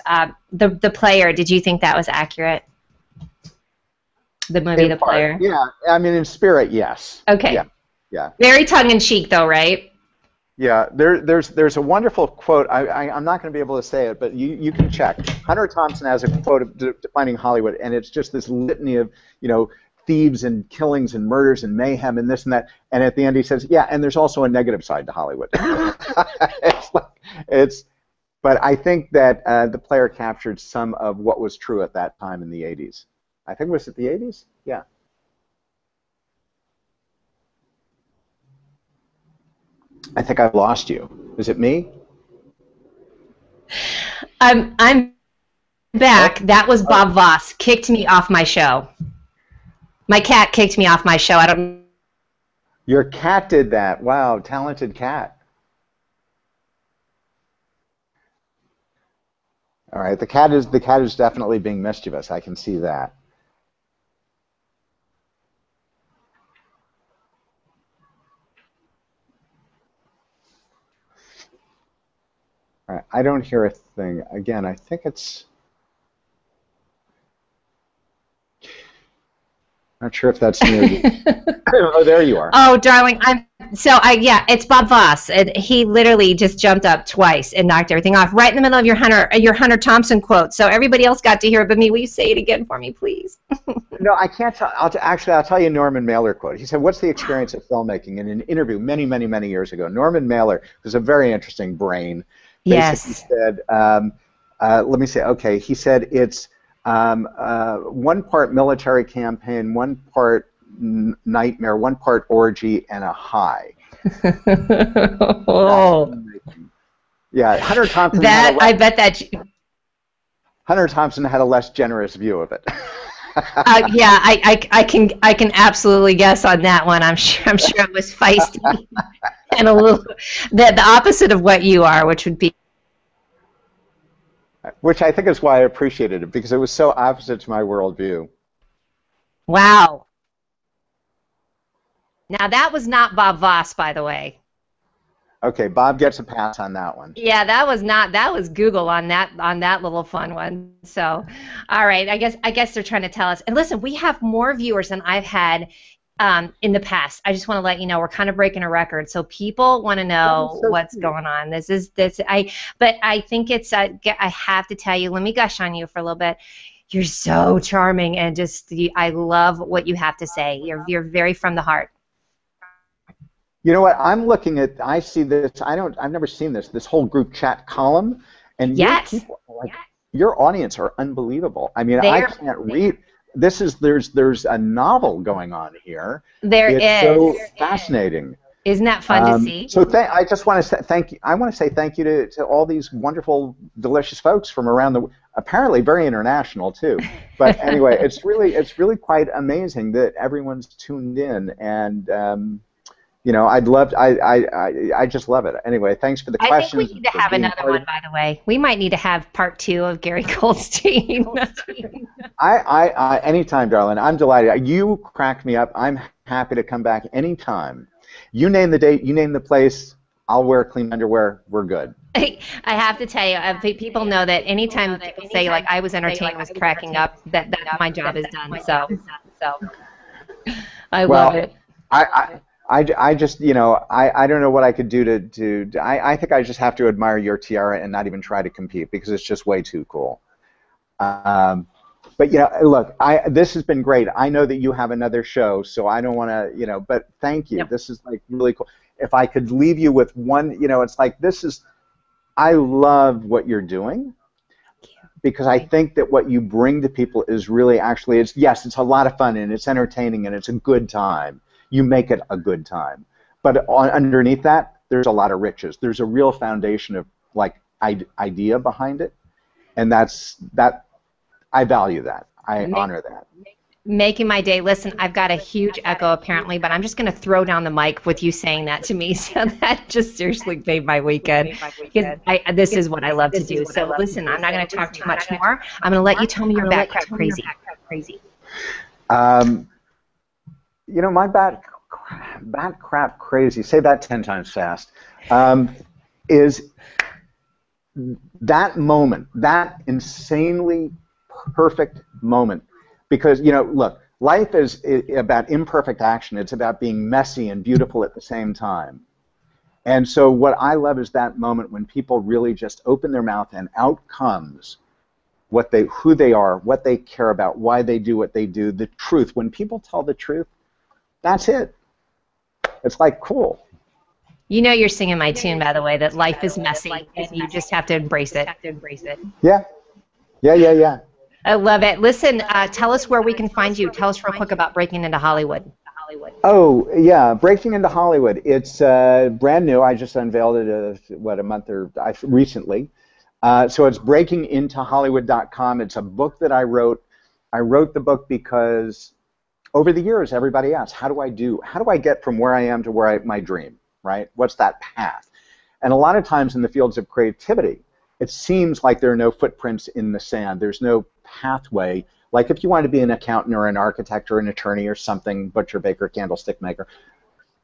The Player. Did you think that was accurate? The movie, In The part, Player. yeah. I mean, in spirit, yes. Okay. Yeah, yeah. Very tongue in cheek, though, right? Yeah, there's a wonderful quote. I'm not going to be able to say it, but you can check. Hunter Thompson has a quote of defining Hollywood, and it's just this litany of thieves and killings and murders and mayhem and this and that. And at the end he says, yeah, and there's also a negative side to Hollywood. But I think that The Player captured some of what was true at that time in the 80s. I think was it the 80s? Yeah. I think I've lost you. Is it me? I'm back. Oh. That was Bob Voss. Kicked me off my show. My cat kicked me off my show. I don't. Your cat did that. Wow, talented cat. All right, the cat is definitely being mischievous. I can see that. All right, I don't hear a thing. Again, I think it's. Not sure if that's near you. Oh, there you are. Oh, darling, yeah, it's Bob Voss. He literally just jumped up twice and knocked everything off right in the middle of your Hunter Thompson quote. So everybody else got to hear it, but me. Will you say it again for me, please? No, I can't tell. I'll tell you a Norman Mailer quote. He said, "What's the experience of filmmaking?" In an interview many, many, many years ago, Norman Mailer, who's a very interesting brain, basically said, "Let me say, okay." He said, "It's one part military campaign, one part nightmare, one part orgy, and a high." Oh. Yeah, Hunter Thompson. I bet that. Hunter Thompson had a less generous view of it. Yeah, I can absolutely guess on that one. I'm sure it was feisty and a little the opposite of what you are, which would be. Which I think is why I appreciated it, because it was so opposite to my worldview. Wow. Now that was not Bob Voss, by the way. Okay, Bob gets a pass on that one. Yeah, that was Google on that little fun one. So, all right, I guess they're trying to tell us. And listen, we have more viewers than I've had in the past. I just want to let you know we're kind of breaking a record, so people want to know what's going on. But I think it's I have to tell you. Let me gush on you for a little bit. You're so charming, and I love what you have to say. You're very from the heart. You know what? I'm looking at. I see this. I've never seen this. This whole group chat column, and yes. Your audience are unbelievable. I mean, I can't read. There's a novel going on here. It's so fascinating. Isn't that fun to see? So I just want to say thank you. I want to say thank you to all these wonderful, delicious folks from around apparently very international too. But anyway, it's really quite amazing that everyone's tuned in, and I just love it. Anyway, thanks for the questions. I think we need to have another one, by the way. We might need to have part 2 of Gary Goldstein. Anytime, darling. I'm delighted. You cracked me up. I'm happy to come back anytime. You name the date, you name the place, I'll wear clean underwear. We're good. I have to tell you, people know that anytime people say, like, I was entertained, was cracking up, that my job is done. So I love it. I just, I don't know what I could do I think I just have to admire your tiara and not even try to compete, because it's just way too cool. But, look, this has been great. I know that you have another show, so I don't want to, but thank you. Yep. This is, like, really cool. If I could leave you with one, it's like I love what you're doing, because I think that what you bring to people is really actually, it's a lot of fun, and it's entertaining, and it's a good time. You make it a good time. But underneath that, there's a lot of riches. There's a real foundation of like idea behind it, and that I value that. I honor that. Making my day. Listen, I've got a huge echo apparently, but I'm just going to throw down the mic with you saying that to me. So that just seriously made my weekend, because this is what I love to do. So listen, I'm not going to talk too much more. I'm going to let you tell me your bat crap crazy. My bat crap crazy, say that 10 times fast, is that moment, that insanely perfect moment. Because, look, life is about imperfect action. It's about being messy and beautiful at the same time. And so what I love is that moment when people really just open their mouth and out comes who they are, what they care about, why they do what they do, the truth. When people tell the truth, that's it. It's like, cool. You're singing my tune, by the way, that life is messy and you just have to embrace it. Yeah. I love it. Listen, tell us where we can find you. Tell us real quick about Breaking into Hollywood. Oh, yeah, Breaking into Hollywood. It's brand new. I just unveiled it, a month or recently. So it's breakingintohollywood.com. It's a book that I wrote. I wrote the book because over the years, everybody asks, how do I get from where I am to my dream, right? What's that path? And a lot of times in the fields of creativity, it seems like there are no footprints in the sand. There's no pathway. Like if you want to be an accountant or an architect or an attorney or something, butcher, baker, candlestick maker,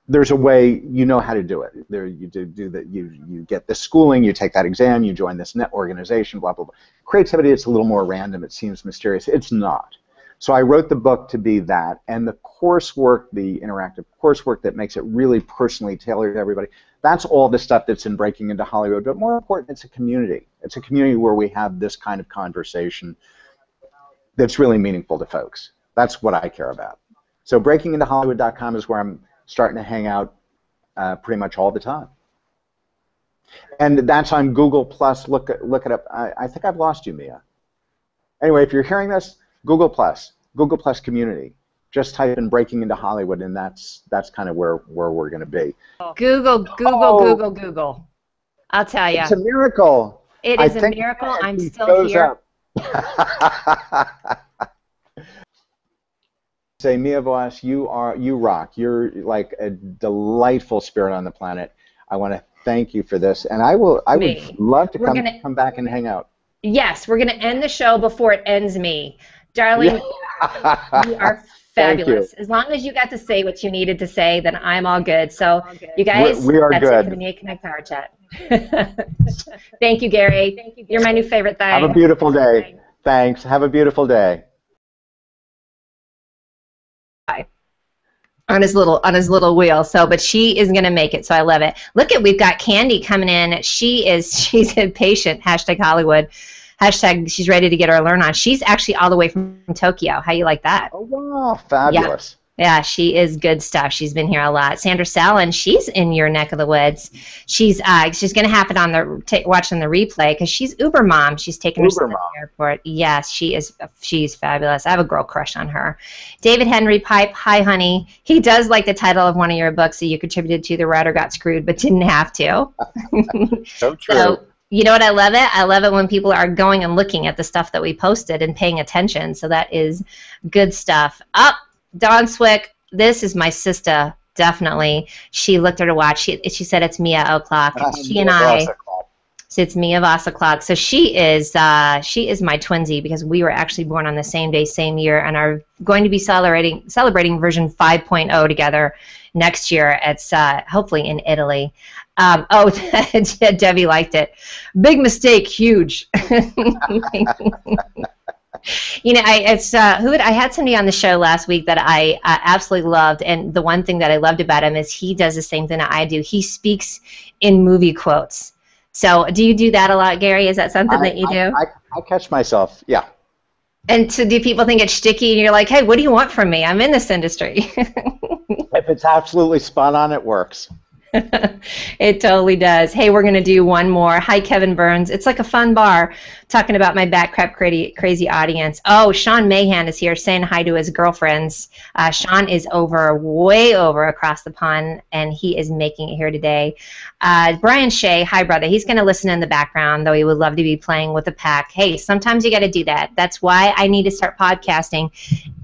there's a way, how to do it. You do that. You get this schooling, you take that exam, you join this net organization, blah, blah, blah. Creativity, it's a little more random. It seems mysterious. It's not. So I wrote the book to be that, and the coursework, the interactive coursework that makes it really personally tailored to everybody, that's all the stuff that's in Breaking into Hollywood. But more important, it's a community. It's a community where we have this kind of conversation that's really meaningful to folks. That's what I care about. So breakingintohollywood.com is where I'm starting to hang out pretty much all the time. And that's on Google+. Look it up. I think I've lost you, Mia. Anyway, if you're hearing this, Google+, Google+ community. Just type in Breaking into Hollywood, and that's kind of where we're going to be. Google. I'll tell you. It's a miracle. It is a miracle. I'm still here. Say, Mia Voss, you rock. You're like a delightful spirit on the planet. I want to thank you for this, and I would love to come back and hang out. Yes, we're going to end the show before it ends me. Darling, you are fabulous. As long as you got to say what you needed to say, then I'm all good. So, you guys, we are that's good. it for the Nia Connect Power Chat. Thank you, Gary. You're my new favorite thing. Have a beautiful day. Thanks. Have a beautiful day. On his little wheel. So, but she is gonna make it. So I love it. Look we've got Candy coming in. She's impatient. #Hollywood. She's ready to get her learn on. She's actually all the way from Tokyo. How you like that? Oh wow, fabulous. Yeah, she is good stuff. She's been here a lot. Sandra Sallin, she's in your neck of the woods. She's gonna have it on watching the replay because she's Uber mom. She's taking her son to the airport. Yes, she's fabulous. I have a girl crush on her. David Henry Pipe, hi honey. He does like the title of one of your books that you contributed to. The writer got screwed, but didn't have to. So true. So, you know what I love it? I love it when people are going and looking at the stuff that we posted and paying attention. So that is good stuff. Dawn Swick, this is my sister, definitely. She looked at her watch. She said it's Mia o'clock. She and I. So it's Mia Voss o'clock. So she is my twinsy because we were actually born on the same day, same year, and are going to be celebrating version 5.0 together next year. It's hopefully in Italy. Debbie liked it. Big mistake, huge. I had somebody on the show last week that I absolutely loved, and the one thing that I loved about him is he does the same thing that I do. He speaks in movie quotes. So do you do that a lot, Gary? Is that something that you do? I catch myself, yeah. And so do people think it's sticky and you're like, hey, what do you want from me? I'm in this industry. If it's absolutely spot on, it works. It totally does. Hey, we're going to do one more. Hi, Kevin Burns. It's like a fun bar talking about my back crap crazy audience. Oh, Sean Mahan is here saying hi to his girlfriends. Sean is way over across the pond, and he is making it here today. Brian Shea, hi, brother. He's going to listen in the background, though he would love to be playing with the pack. Hey, sometimes you got to do that. That's why I need to start podcasting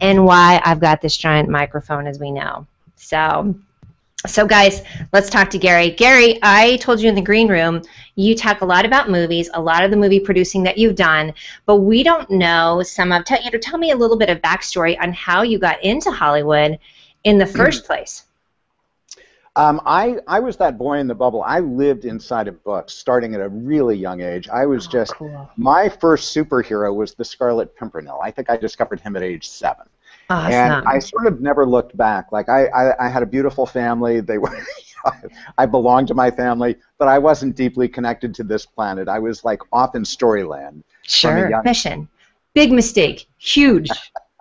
and why I've got this giant microphone, as we know. So guys, let's talk to Gary. Gary, I told you in the green room, you talk a lot about movies, a lot of the movie producing that you've done, but we don't know tell me a little bit of backstory on how you got into Hollywood in the first place. I was that boy in the bubble. I lived inside of books starting at a really young age. I was Cool. My first superhero was the Scarlet Pimpernel. I think I discovered him at age 7. Awesome. And I sort of never looked back. Like I had a beautiful family. They were, I belonged to my family, but I wasn't deeply connected to this planet. I was like off in Storyland. Sure. Mission. Big mistake. Huge.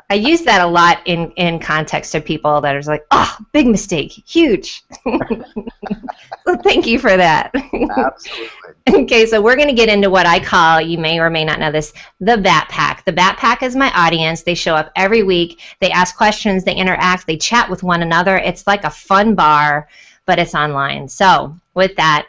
I use that a lot in context to people that are like, oh, big mistake. Huge. Well, thank you for that. Absolutely. Okay, so we're going to get into what I call, you may or may not know this, the Bat Pack. The Bat Pack is my audience. They show up every week. They ask questions. They interact. They chat with one another. It's like a fun bar, but it's online. So with that,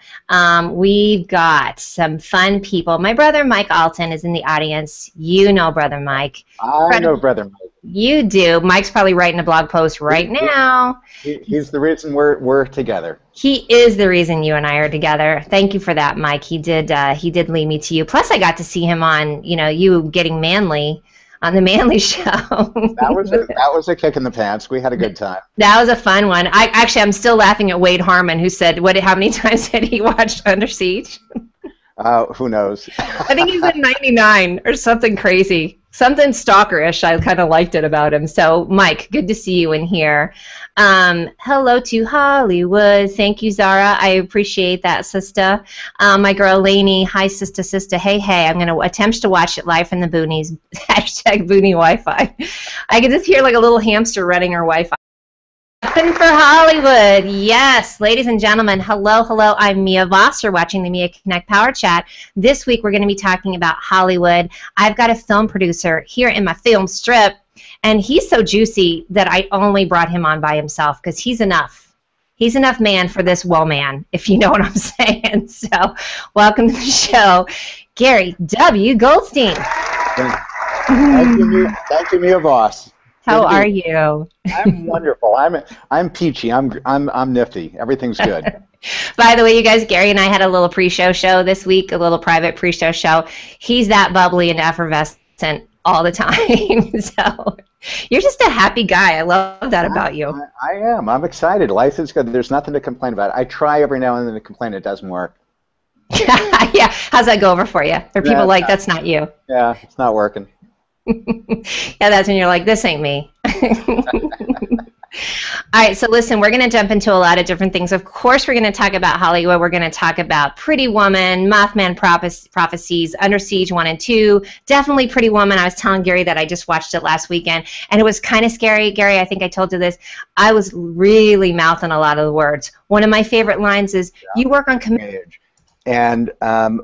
we've got some fun people. My brother Mike Alton is in the audience. You know Brother Mike. I know Brother Mike. You do. Mike's probably writing a blog post right now. He's the reason we're together. He is the reason you and I are together. Thank you for that, Mike. He did lead me to you. Plus, I got to see him on, you getting manly on the Manly Show. That was a kick in the pants. We had a good time. That was a fun one. I'm still laughing at Wade Harmon, who said, how many times had he watched Under Siege? Who knows? I think he's in 99 or something crazy. Something stalkerish. I kind of liked it about him. So, Mike, good to see you in here. Hello to Hollywood. Thank you, Zara. I appreciate that, sister. My girl, Lainey. Hi, sister. Hey. I'm going to attempt to watch it live from the boonies. Hashtag boonie Wi-Fi. I can just hear like a little hamster running her Wi-Fi. Nothing for Hollywood. Yes, ladies and gentlemen, hello. I'm Mia Voss. You're watching the Mia Connect Power Chat. This week we're going to be talking about Hollywood. I've got a film producer here in my film strip, and he's so juicy that I only brought him on by himself because he's enough. He's enough man for this man, if you know what I'm saying. So, welcome to the show, Gary W. Goldstein. Thank you, Mia Voss. How are you? I'm wonderful. I'm peachy. I'm nifty. Everything's good. By the way, you guys, Gary and I had a little pre-show this week, a little private pre-show show. He's that bubbly and effervescent all the time. So you're just a happy guy. I love that about you. I am. I'm excited. Life is good. There's nothing to complain about. I try every now and then to complain. It doesn't work. Yeah. How's that go over for you? Are people that's not you? Yeah, it's not working. Yeah, that's when you're like, this ain't me. All right, so listen, we're going to jump into a lot of different things. Of course, we're going to talk about Hollywood. We're going to talk about Pretty Woman, Mothman Prophecies, Under Siege 1 and 2. Definitely Pretty Woman. I was telling Gary that I just watched it last weekend, and it was kind of scary. Gary, I think I told you this. I was really mouthing a lot of the words. One of my favorite lines is, you work on commitment. And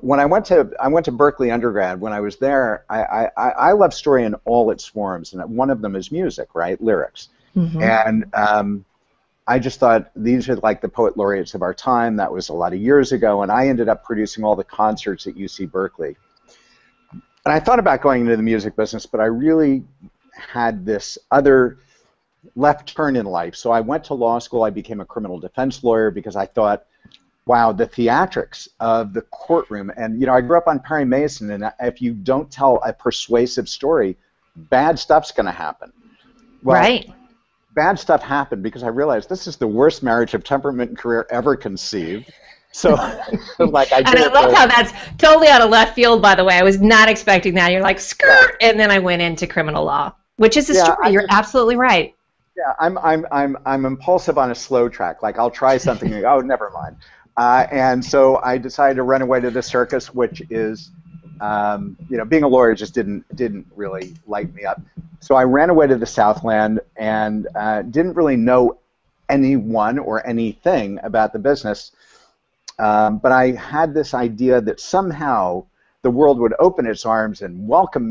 when I went to Berkeley undergrad, when I was there, I love story in all its forms, and one of them is music, right? Lyrics. Mm-hmm. And I just thought these are like the poet laureates of our time. That was a lot of years ago, and I ended up producing all the concerts at UC Berkeley. And I thought about going into the music business, but I really had this other left turn in life. So I went to law school. I became a criminal defense lawyer because I thought, wow, the theatrics of the courtroom. And, I grew up on Perry Mason, and if you don't tell a persuasive story, bad stuff's going to happen. Well, right. Bad stuff happened because I realized this is the worst marriage of temperament and career ever conceived. So, like, I did. And I love how that's totally out of left field, by the way. I was not expecting that. You're like, skirt, and then I went into criminal law, which is a story. You're absolutely right. Yeah, I'm impulsive on a slow track. Like, I'll try something and oh, never mind. And so I decided to run away to the circus, which is, being a lawyer just didn't really light me up. So I ran away to the Southland and didn't really know anyone or anything about the business. But I had this idea that somehow the world would open its arms and welcome